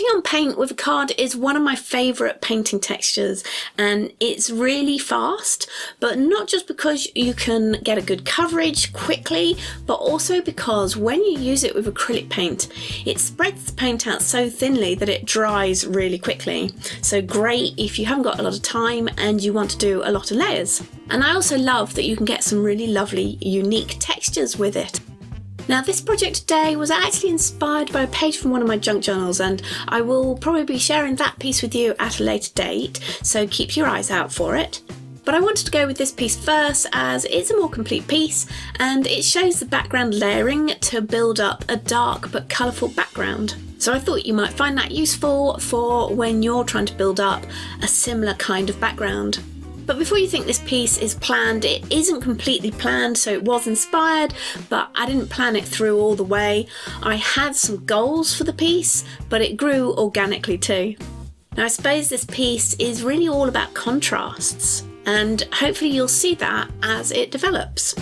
Painting on paint with a card is one of my favourite painting textures, and it's really fast, but not just because you can get a good coverage quickly, but also because when you use it with acrylic paint, it spreads the paint out so thinly that it dries really quickly. So great if you haven't got a lot of time and you want to do a lot of layers. And I also love that you can get some really lovely unique textures with it. Now, this project today was actually inspired by a page from one of my junk journals, and I will probably be sharing that piece with you at a later date, so keep your eyes out for it. But I wanted to go with this piece first as it's a more complete piece and it shows the background layering to build up a dark but colourful background. So I thought you might find that useful for when you're trying to build up a similar kind of background. But before you think this piece is planned, it isn't completely planned, so it was inspired, but I didn't plan it through all the way. I had some goals for the piece, but it grew organically too. Now I suppose this piece is really all about contrasts, and hopefully you'll see that as it develops.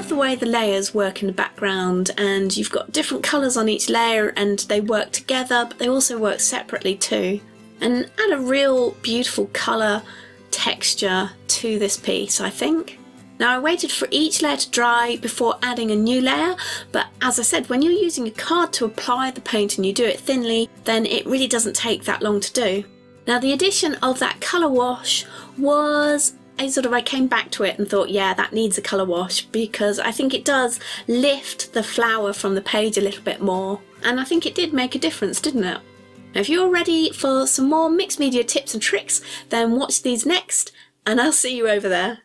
the way the layers work in the background, and you've got different colours on each layer and they work together, but they also work separately too, and add a real beautiful colour texture to this piece, I think. Now, I waited for each layer to dry before adding a new layer, but as I said, when you're using a card to apply the paint and you do it thinly, then it really doesn't take that long to do. Now, the addition of that colour wash was I came back to it and thought, yeah, that needs a colour wash, because I think it does lift the flower from the page a little bit more, and I think it did make a difference, didn't it? Now, if you're ready for some more mixed media tips and tricks, then watch these next, and I'll see you over there.